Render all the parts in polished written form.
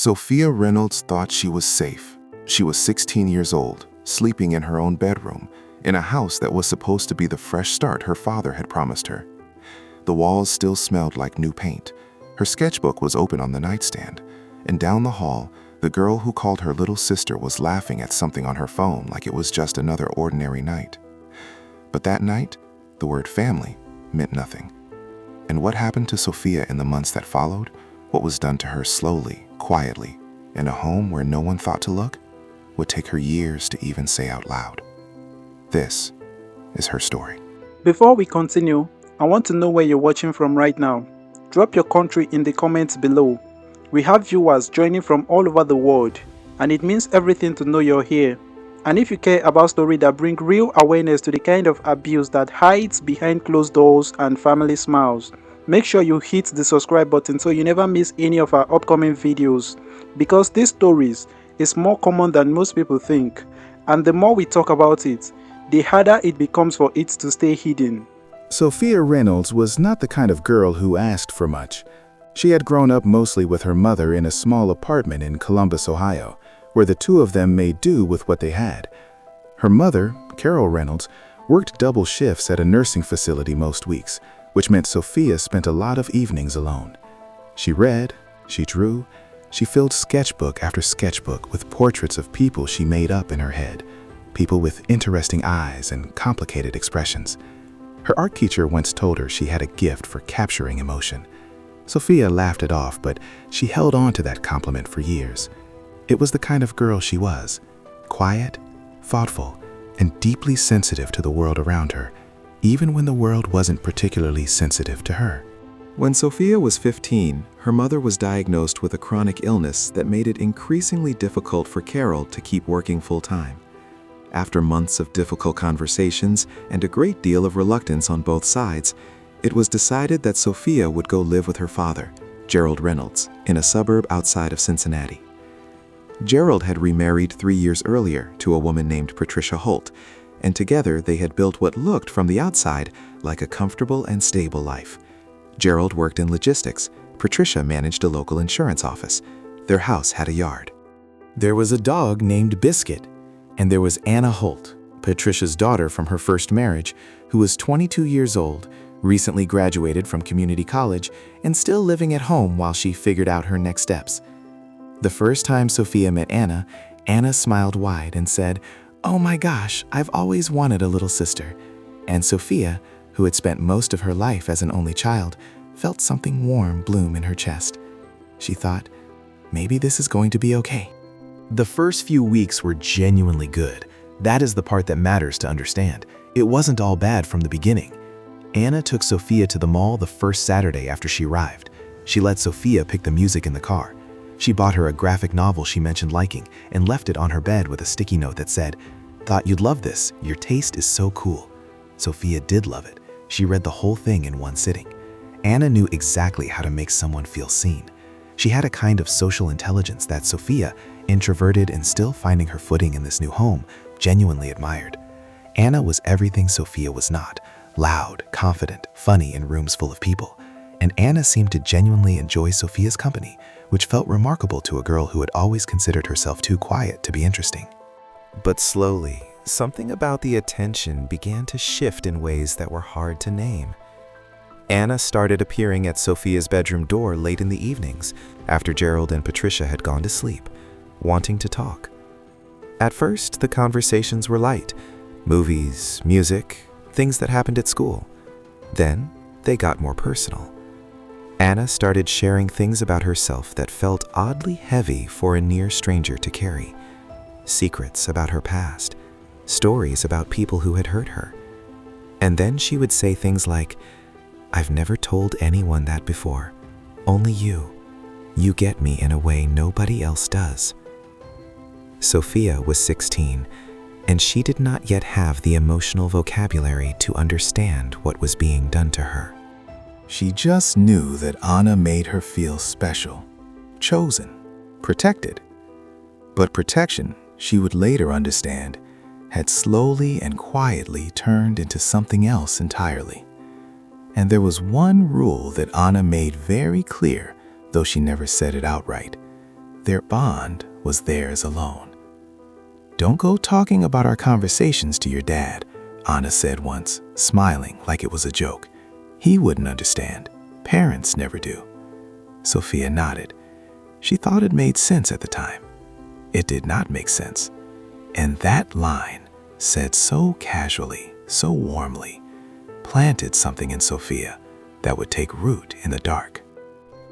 Sophia Reynolds thought she was safe. She was 16 years old, sleeping in her own bedroom, in a house that was supposed to be the fresh start her father had promised her. The walls still smelled like new paint. Her sketchbook was open on the nightstand, and down the hall, the girl who called her little sister was laughing at something on her phone like it was just another ordinary night. But that night, the word family meant nothing. And what happened to Sophia in the months that followed, what was done to her slowly, quietly, in a home where no one thought to look, would take her years to even say out loud. This is her story. Before we continue, I want to know where you're watching from right now. Drop your country in the comments below. We have viewers joining from all over the world, and it means everything to know you're here. And if you care about stories that bring real awareness to the kind of abuse that hides behind closed doors and family smiles, make sure you hit the subscribe button so you never miss any of our upcoming videos. Because these stories is more common than most people think, and the more we talk about it, the harder it becomes for it to stay hidden. Sophia Reynolds was not the kind of girl who asked for much. She had grown up mostly with her mother in a small apartment in Columbus, Ohio, where the two of them made do with what they had. Her mother, Carol Reynolds, worked double shifts at a nursing facility most weeks, which meant Sophia spent a lot of evenings alone. She read, she drew, she filled sketchbook after sketchbook with portraits of people she made up in her head, people with interesting eyes and complicated expressions. Her art teacher once told her she had a gift for capturing emotion. Sophia laughed it off, but she held on to that compliment for years. It was the kind of girl she was, quiet, thoughtful, and deeply sensitive to the world around her, even when the world wasn't particularly sensitive to her. When Sophia was 15, her mother was diagnosed with a chronic illness that made it increasingly difficult for Carol to keep working full-time. After months of difficult conversations and a great deal of reluctance on both sides, it was decided that Sophia would go live with her father, Gerald Reynolds, in a suburb outside of Cincinnati. Gerald had remarried 3 years earlier to a woman named Patricia Holt, and together they had built what looked from the outside like a comfortable and stable life. Gerald worked in logistics. Patricia managed a local insurance office. Their house had a yard. There was a dog named Biscuit, and there was Anna Holt, Patricia's daughter from her first marriage, who was 22 years old, recently graduated from community college, and still living at home while she figured out her next steps. The first time Sophia met Anna, Anna smiled wide and said, "Oh my gosh, I've always wanted a little sister." And Sophia, who had spent most of her life as an only child, felt something warm bloom in her chest. She thought, maybe this is going to be okay. The first few weeks were genuinely good. That is the part that matters to understand. It wasn't all bad from the beginning. Anna took Sophia to the mall the first Saturday after she arrived. She let Sophia pick the music in the car. She bought her a graphic novel she mentioned liking and left it on her bed with a sticky note that said, "Thought you'd love this. Your taste is so cool." Sophia did love it. She read the whole thing in one sitting. Anna knew exactly how to make someone feel seen. She had a kind of social intelligence that Sophia, introverted and still finding her footing in this new home, genuinely admired. Anna was everything Sophia was not: loud, confident, funny in rooms full of people. And Anna seemed to genuinely enjoy Sophia's company, which felt remarkable to a girl who had always considered herself too quiet to be interesting. But slowly, something about the attention began to shift in ways that were hard to name. Anna started appearing at Sophia's bedroom door late in the evenings, after Gerald and Patricia had gone to sleep, wanting to talk. At first, the conversations were light: movies, music, things that happened at school. Then, they got more personal. Anna started sharing things about herself that felt oddly heavy for a near stranger to carry. Secrets about her past, stories about people who had hurt her. And then she would say things like, "I've never told anyone that before. Only you. You get me in a way nobody else does." Sophia was 16, and she did not yet have the emotional vocabulary to understand what was being done to her. She just knew that Anna made her feel special, chosen, protected. But protection, she would later understand, had slowly and quietly turned into something else entirely. And there was one rule that Anna made very clear, though she never said it outright. their bond was theirs alone. "Don't go talking about our conversations to your dad," Anna said once, smiling like it was a joke. "He wouldn't understand. Parents never do." Sophia nodded. She thought it made sense at the time. It did not make sense. And that line, said so casually, so warmly, planted something in Sophia that would take root in the dark.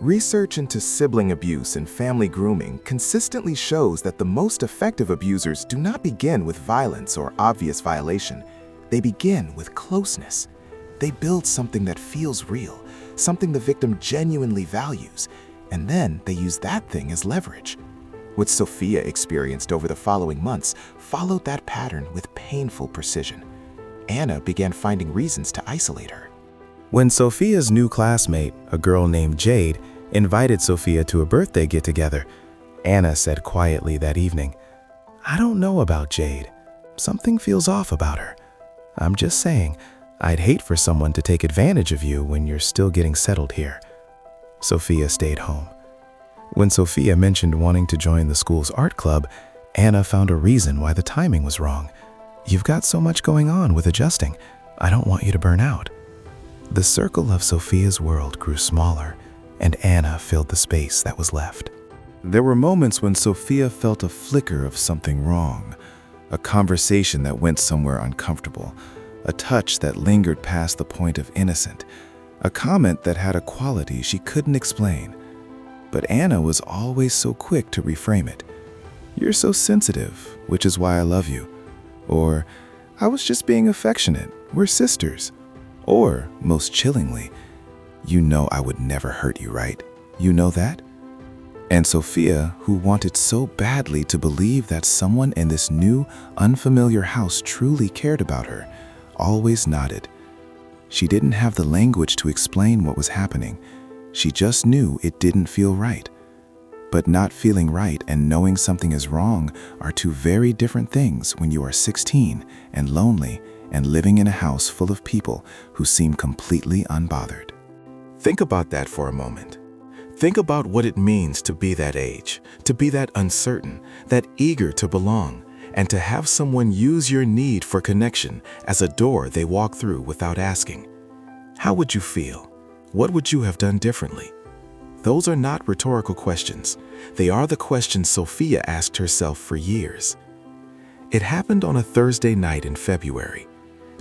Research into sibling abuse and family grooming consistently shows that the most effective abusers do not begin with violence or obvious violation. They begin with closeness. They build something that feels real, something the victim genuinely values, and then they use that thing as leverage. What Sophia experienced over the following months followed that pattern with painful precision. Anna began finding reasons to isolate her. When Sophia's new classmate, a girl named Jade, invited Sophia to a birthday get-together, Anna said quietly that evening, "I don't know about Jade. Something feels off about her. I'm just saying, I'd hate for someone to take advantage of you when you're still getting settled here." Sophia stayed home. When Sophia mentioned wanting to join the school's art club, Anna found a reason why the timing was wrong. "You've got so much going on with adjusting. I don't want you to burn out." The circle of Sophia's world grew smaller, and Anna filled the space that was left. There were moments when Sophia felt a flicker of something wrong, a conversation that went somewhere uncomfortable, a touch that lingered past the point of innocent, a comment that had a quality she couldn't explain. But Anna was always so quick to reframe it. "You're so sensitive, which is why I love you." Or, "I was just being affectionate. We're sisters." Or, most chillingly, "You know I would never hurt you, right? You know that?" And Sophia, who wanted so badly to believe that someone in this new, unfamiliar house truly cared about her, always nodded. She didn't have the language to explain what was happening. She just knew it didn't feel right. But not feeling right and knowing something is wrong are two very different things when you are 16 and lonely and living in a house full of people who seem completely unbothered. Think about that for a moment. Think about what it means to be that age, to be that uncertain, that eager to belong, and to have someone use your need for connection as a door they walk through without asking. How would you feel? What would you have done differently? Those are not rhetorical questions. They are the questions Sophia asked herself for years. It happened on a Thursday night in February.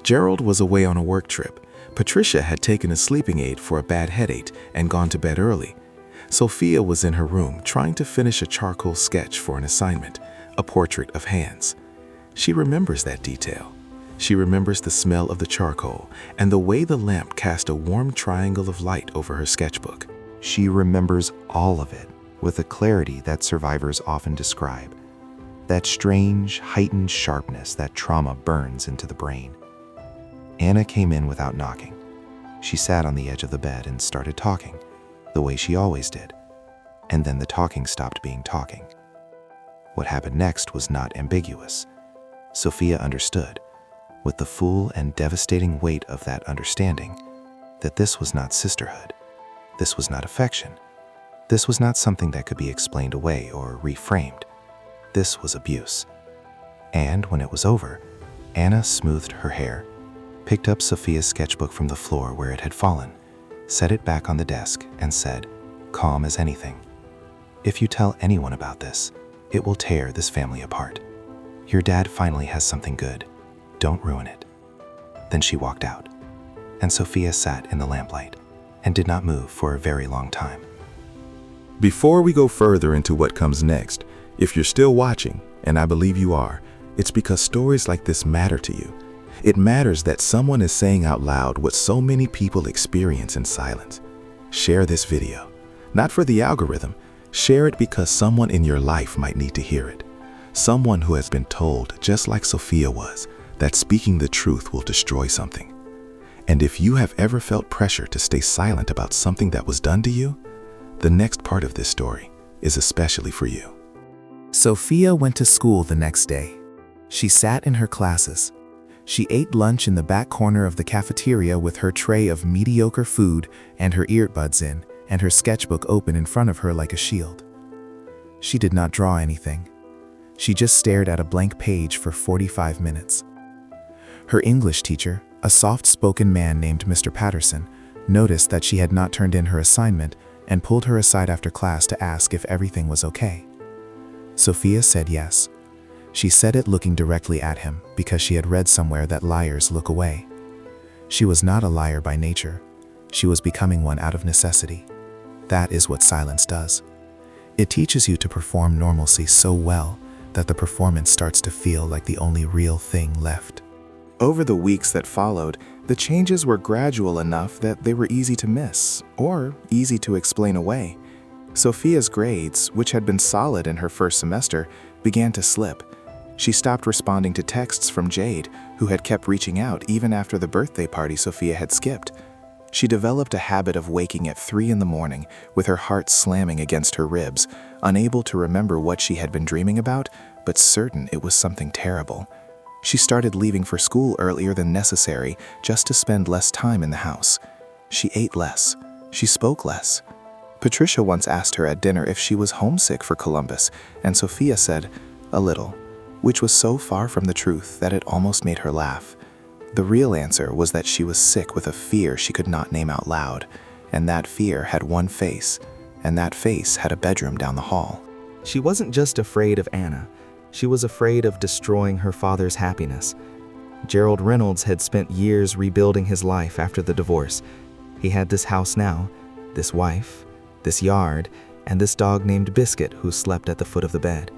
Gerald was away on a work trip. Patricia had taken a sleeping aid for a bad headache and gone to bed early. Sophia was in her room trying to finish a charcoal sketch for an assignment, a portrait of hands. She remembers that detail. She remembers the smell of the charcoal and the way the lamp cast a warm triangle of light over her sketchbook. She remembers all of it with a clarity that survivors often describe, that strange, heightened sharpness that trauma burns into the brain. Anna came in without knocking. She sat on the edge of the bed and started talking, the way she always did. And then the talking stopped being talking. What happened next was not ambiguous. Sophia understood, with the full and devastating weight of that understanding, that this was not sisterhood. This was not affection. This was not something that could be explained away or reframed. This was abuse. And when it was over, Anna smoothed her hair, picked up Sophia's sketchbook from the floor where it had fallen, set it back on the desk, and said, calm as anything, "If you tell anyone about this, it will tear this family apart. Your dad finally has something good. Don't ruin it." Then she walked out, and Sophia sat in the lamplight and did not move for a very long time. Before we go further into what comes next, if you're still watching, and I believe you are, it's because stories like this matter to you. It matters that someone is saying out loud what so many people experience in silence. Share this video. Not for the algorithm. Share it because someone in your life might need to hear it. Someone who has been told, just like Sophia was, that speaking the truth will destroy something. And if you have ever felt pressure to stay silent about something that was done to you, the next part of this story is especially for you. Sophia went to school the next day. She sat in her classes. She ate lunch in the back corner of the cafeteria with her tray of mediocre food and her earbuds in, and her sketchbook open in front of her like a shield. She did not draw anything. She just stared at a blank page for 45 minutes. Her English teacher, a soft-spoken man named Mr. Patterson, noticed that she had not turned in her assignment and pulled her aside after class to ask if everything was okay. Sophia said yes. She said it looking directly at him because she had read somewhere that liars look away. She was not a liar by nature. She was becoming one out of necessity. That is what silence does. It teaches you to perform normalcy so well that the performance starts to feel like the only real thing left. Over the weeks that followed, the changes were gradual enough that they were easy to miss, or easy to explain away. Sophia's grades, which had been solid in her first semester, began to slip. She stopped responding to texts from Jade, who had kept reaching out even after the birthday party Sophia had skipped. She developed a habit of waking at 3 in the morning with her heart slamming against her ribs, unable to remember what she had been dreaming about, but certain it was something terrible. She started leaving for school earlier than necessary just to spend less time in the house. She ate less. She spoke less. Patricia once asked her at dinner if she was homesick for Columbus, and Sophia said, "A little," which was so far from the truth that it almost made her laugh. The real answer was that she was sick with a fear she could not name out loud, and that fear had one face, and that face had a bedroom down the hall. She wasn't just afraid of Anna. She was afraid of destroying her father's happiness. Gerald Reynolds had spent years rebuilding his life after the divorce. He had this house now, this wife, this yard, and this dog named Biscuit who slept at the foot of the bed.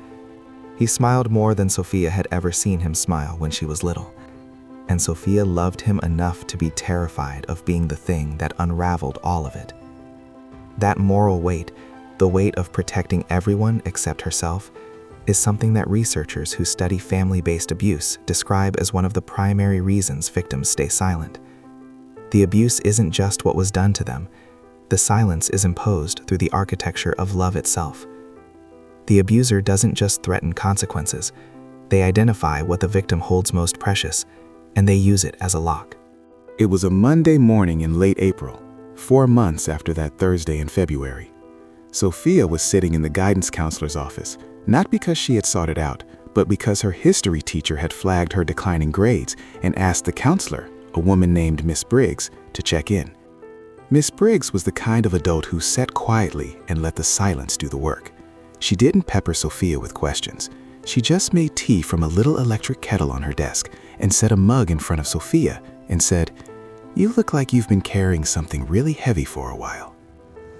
He smiled more than Sophia had ever seen him smile when she was little. And Sophia loved him enough to be terrified of being the thing that unraveled all of it. That moral weight, the weight of protecting everyone except herself, is something that researchers who study family-based abuse describe as one of the primary reasons victims stay silent. The abuse isn't just what was done to them. The silence is imposed through the architecture of love itself. The abuser doesn't just threaten consequences. They identify what the victim holds most precious, and they use it as a lock. It was a Monday morning in late April, 4 months after that Thursday in February. Sophia was sitting in the guidance counselor's office, not because she had sought it out, but because her history teacher had flagged her declining grades and asked the counselor, a woman named Miss Briggs, to check in. Miss Briggs was the kind of adult who sat quietly and let the silence do the work. She didn't pepper Sophia with questions. She just made tea from a little electric kettle on her desk and set a mug in front of Sophia and said, "You look like you've been carrying something really heavy for a while."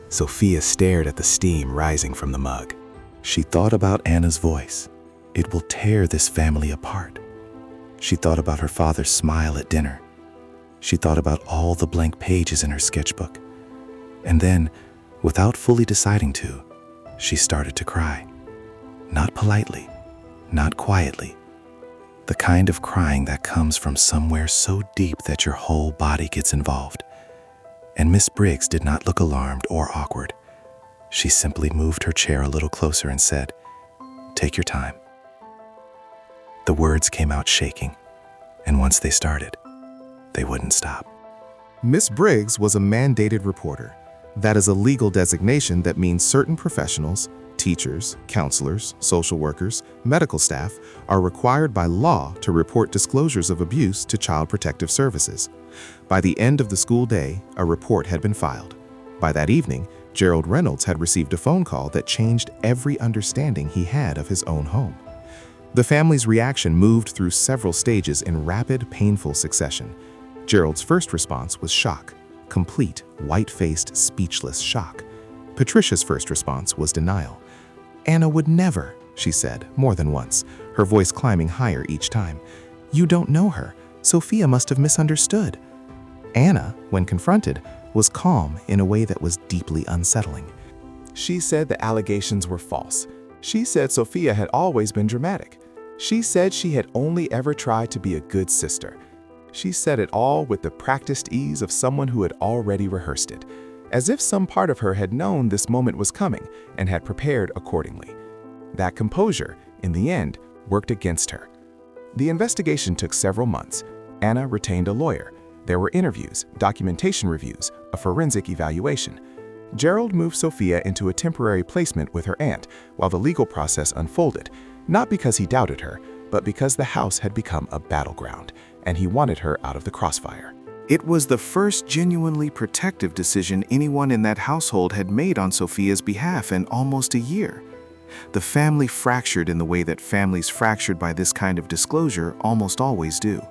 Sophia stared at the steam rising from the mug. She thought about Anna's voice. It will tear this family apart. She thought about her father's smile at dinner. She thought about all the blank pages in her sketchbook. And then, without fully deciding to, she started to cry. Not politely, not quietly. The kind of crying that comes from somewhere so deep that your whole body gets involved. And Miss Briggs did not look alarmed or awkward. She simply moved her chair a little closer and said, "Take your time." The words came out shaking, and once they started, they wouldn't stop. Miss Briggs was a mandated reporter. That is a legal designation that means certain professionals, teachers, counselors, social workers, medical staff, are required by law to report disclosures of abuse to Child Protective Services. By the end of the school day, a report had been filed. By that evening, Gerald Reynolds had received a phone call that changed every understanding he had of his own home. The family's reaction moved through several stages in rapid, painful succession. Gerald's first response was shock, complete, white-faced, speechless shock. Patricia's first response was denial. "Anna would never," she said, more than once, her voice climbing higher each time. "You don't know her. Sophia must have misunderstood." Anna, when confronted, was calm in a way that was deeply unsettling. She said the allegations were false. She said Sophia had always been dramatic. She said she had only ever tried to be a good sister. She said it all with the practiced ease of someone who had already rehearsed it, as if some part of her had known this moment was coming and had prepared accordingly. That composure, in the end, worked against her. The investigation took several months. Anna retained a lawyer. There were interviews, documentation reviews, a forensic evaluation. Gerald moved Sophia into a temporary placement with her aunt while the legal process unfolded, not because he doubted her, but because the house had become a battleground, and he wanted her out of the crossfire. It was the first genuinely protective decision anyone in that household had made on Sophia's behalf in almost a year. The family fractured in the way that families fractured by this kind of disclosure almost always do.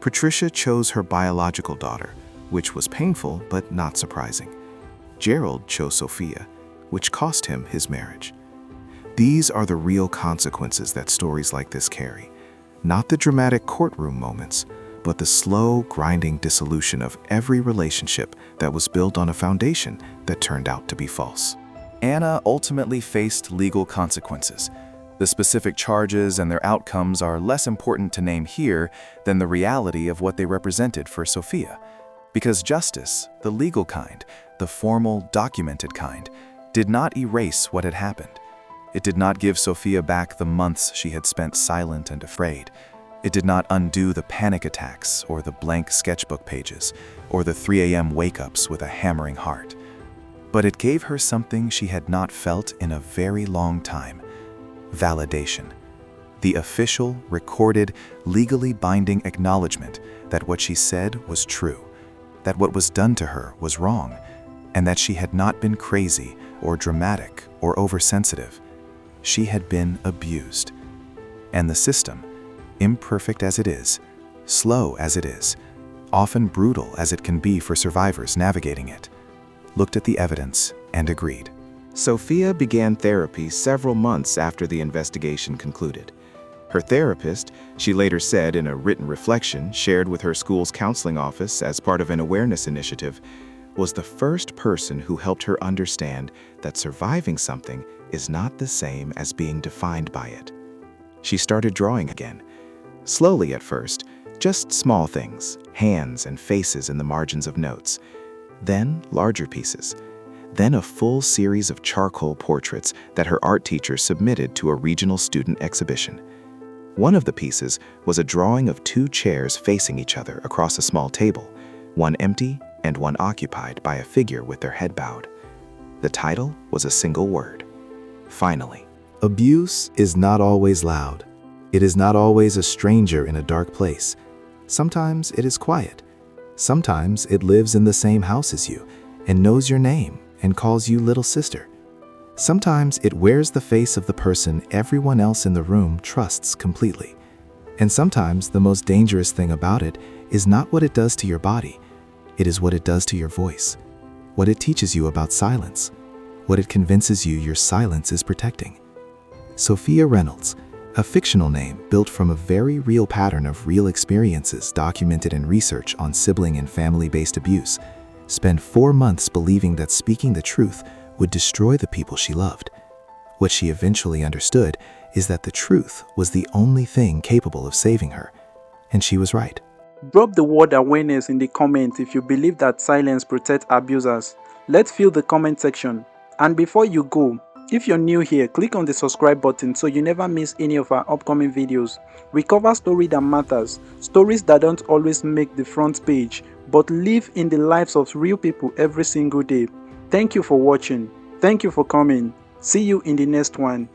Patricia chose her biological daughter, which was painful but not surprising. Gerald chose Sophia, which cost him his marriage. These are the real consequences that stories like this carry. Not the dramatic courtroom moments, but the slow, grinding dissolution of every relationship that was built on a foundation that turned out to be false. Anna ultimately faced legal consequences. The specific charges and their outcomes are less important to name here than the reality of what they represented for Sophia. Because justice, the legal kind, the formal, documented kind, did not erase what had happened. It did not give Sophia back the months she had spent silent and afraid. It did not undo the panic attacks or the blank sketchbook pages or the 3 a.m. wake-ups with a hammering heart. But it gave her something she had not felt in a very long time: validation. The official, recorded, legally binding acknowledgement that what she said was true, that what was done to her was wrong, and that she had not been crazy or dramatic or oversensitive. She had been abused. And the system, imperfect as it is, slow as it is, often brutal as it can be for survivors navigating it, looked at the evidence and agreed. Sophia began therapy several months after the investigation concluded. Her therapist, she later said in a written reflection shared with her school's counseling office as part of an awareness initiative, was the first person who helped her understand that surviving something is not the same as being defined by it. She started drawing again. Slowly at first, just small things, hands and faces in the margins of notes. Then larger pieces. Then a full series of charcoal portraits that her art teacher submitted to a regional student exhibition. One of the pieces was a drawing of 2 chairs facing each other across a small table, one empty and one occupied by a figure with their head bowed. The title was a single word: finally. Abuse is not always loud. It is not always a stranger in a dark place. Sometimes it is quiet. Sometimes it lives in the same house as you and knows your name and calls you little sister. Sometimes it wears the face of the person everyone else in the room trusts completely. And sometimes the most dangerous thing about it is not what it does to your body. It is what it does to your voice, what it teaches you about silence, what it convinces you your silence is protecting. Sophia Reynolds, a fictional name built from a very real pattern of real experiences documented in research on sibling and family-based abuse, spent 4 months believing that speaking the truth would destroy the people she loved. What she eventually understood is that the truth was the only thing capable of saving her, and she was right. Drop the word awareness in the comments if you believe that silence protects abusers. Let's fill the comment section. And before you go, if you're new here, click on the subscribe button so you never miss any of our upcoming videos. We cover stories that matters, stories that don't always make the front page, but live in the lives of real people every single day. Thank you for watching. Thank you for coming. See you in the next one.